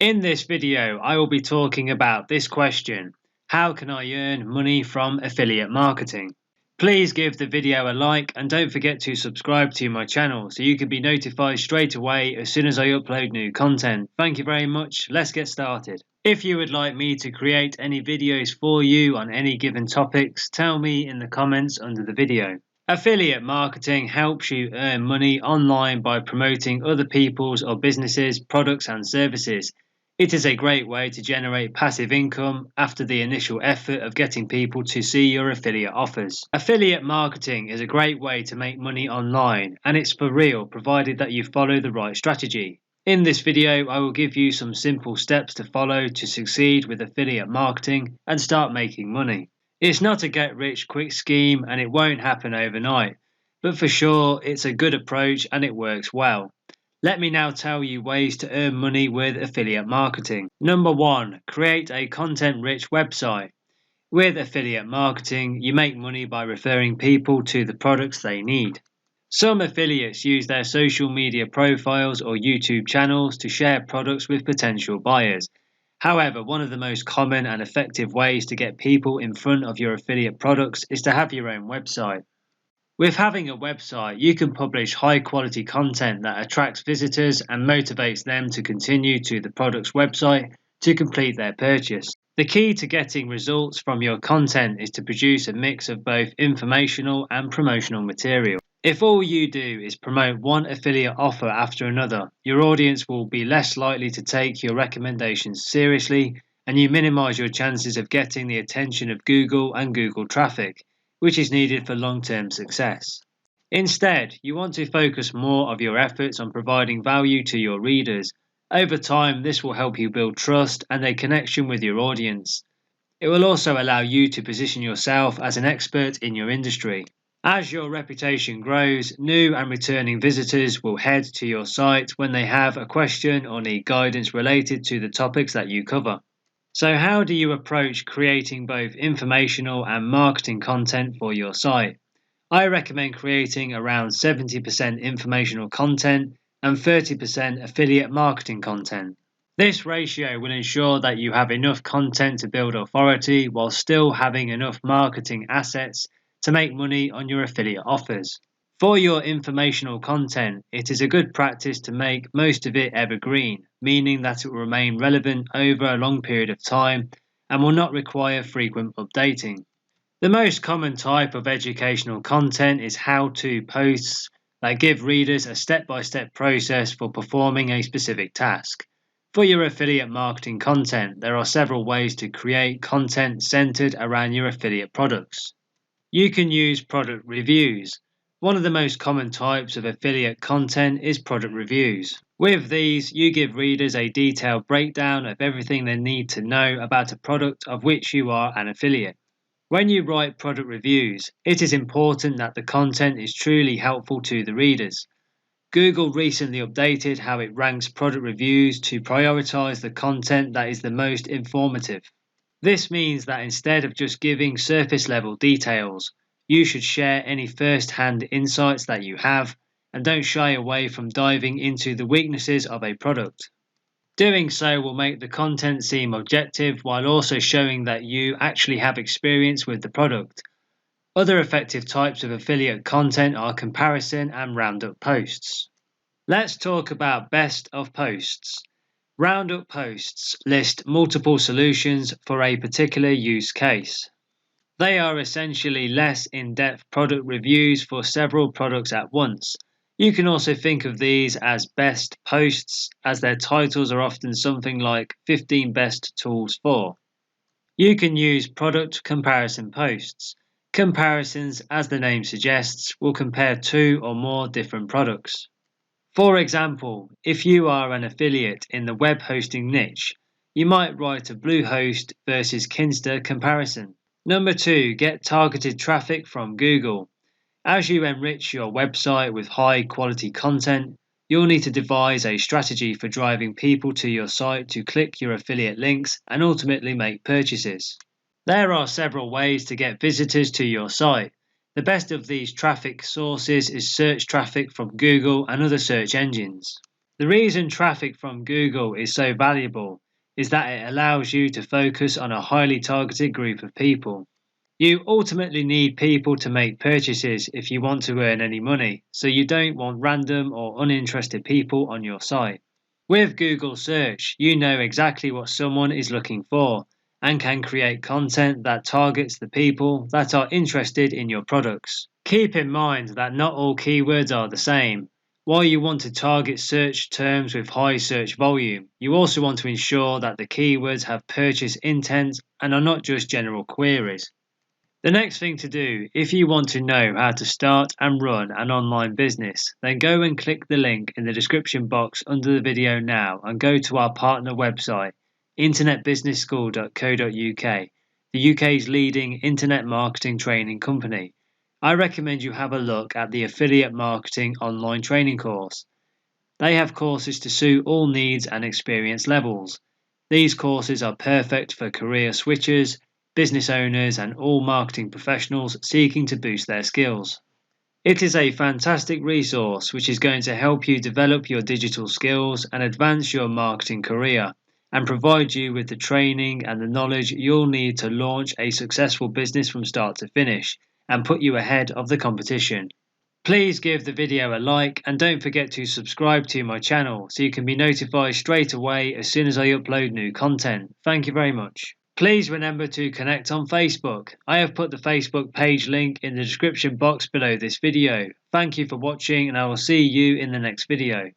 In this video, I will be talking about this question: how can I earn money from affiliate marketing? Please give the video a like and don't forget to subscribe to my channel so you can be notified straight away as soon as I upload new content. Thank you very much. Let's get started. If you would like me to create any videos for you on any given topics, tell me in the comments under the video. Affiliate marketing helps you earn money online by promoting other people's or businesses' products and services. It is a great way to generate passive income after the initial effort of getting people to see your affiliate offers. Affiliate marketing is a great way to make money online, and it's for real provided that you follow the right strategy. In this video, I will give you some simple steps to follow to succeed with affiliate marketing and start making money. It's not a get-rich-quick scheme and it won't happen overnight, but for sure it's a good approach and it works well. Let me now tell you ways to earn money with affiliate marketing. Number 1. Create a content-rich website. With affiliate marketing, you make money by referring people to the products they need. Some affiliates use their social media profiles or YouTube channels to share products with potential buyers. However, one of the most common and effective ways to get people in front of your affiliate products is to have your own website. With having a website, you can publish high-quality content that attracts visitors and motivates them to continue to the product's website to complete their purchase. The key to getting results from your content is to produce a mix of both informational and promotional material. If all you do is promote one affiliate offer after another, your audience will be less likely to take your recommendations seriously, and you minimize your chances of getting the attention of Google and Google traffic, which is needed for long-term success. Instead, you want to focus more of your efforts on providing value to your readers. Over time, this will help you build trust and a connection with your audience. It will also allow you to position yourself as an expert in your industry. As your reputation grows, new and returning visitors will head to your site when they have a question or need guidance related to the topics that you cover. So how do you approach creating both informational and marketing content for your site? I recommend creating around 70% informational content and 30% affiliate marketing content. This ratio will ensure that you have enough content to build authority while still having enough marketing assets to make money on your affiliate offers. For your informational content, it is a good practice to make most of it evergreen, meaning that it will remain relevant over a long period of time and will not require frequent updating. The most common type of educational content is how-to posts that give readers a step-by-step process for performing a specific task. For your affiliate marketing content, there are several ways to create content centered around your affiliate products. You can use product reviews. One of the most common types of affiliate content is product reviews. With these, you give readers a detailed breakdown of everything they need to know about a product of which you are an affiliate. When you write product reviews, it is important that the content is truly helpful to the readers. Google recently updated how it ranks product reviews to prioritize the content that is the most informative. This means that instead of just giving surface-level details, you should share any first-hand insights that you have and don't shy away from diving into the weaknesses of a product. Doing so will make the content seem objective while also showing that you actually have experience with the product. Other effective types of affiliate content are comparison and roundup posts. Let's talk about best of posts. Roundup posts list multiple solutions for a particular use case. They are essentially less in-depth product reviews for several products at once. You can also think of these as best posts, as their titles are often something like 15 best tools for. You can use product comparison posts. Comparisons, as the name suggests, will compare two or more different products. For example, if you are an affiliate in the web hosting niche, you might write a Bluehost versus Kinsta comparison. Number 2, get targeted traffic from Google. As you enrich your website with high quality content, you'll need to devise a strategy for driving people to your site to click your affiliate links and ultimately make purchases. There are several ways to get visitors to your site. The best of these traffic sources is search traffic from Google and other search engines. The reason traffic from Google is so valuable is that it allows you to focus on a highly targeted group of people. You ultimately need people to make purchases if you want to earn any money, so you don't want random or uninterested people on your site. With Google Search, you know exactly what someone is looking for and can create content that targets the people that are interested in your products. Keep in mind that not all keywords are the same. While you want to target search terms with high search volume, you also want to ensure that the keywords have purchase intent and are not just general queries. The next thing to do, if you want to know how to start and run an online business, then go and click the link in the description box under the video now and go to our partner website, internetbusinessschool.co.uk, the UK's leading internet marketing training company. I recommend you have a look at the Affiliate Marketing Online Training course. They have courses to suit all needs and experience levels. These courses are perfect for career switchers, business owners, and all marketing professionals seeking to boost their skills. It is a fantastic resource which is going to help you develop your digital skills and advance your marketing career, and provide you with the training and the knowledge you'll need to launch a successful business from start to finish and put you ahead of the competition. Please give the video a like and don't forget to subscribe to my channel so you can be notified straight away as soon as I upload new content. Thank you very much. Please remember to connect on Facebook. I have put the Facebook page link in the description box below this video. Thank you for watching and I will see you in the next video.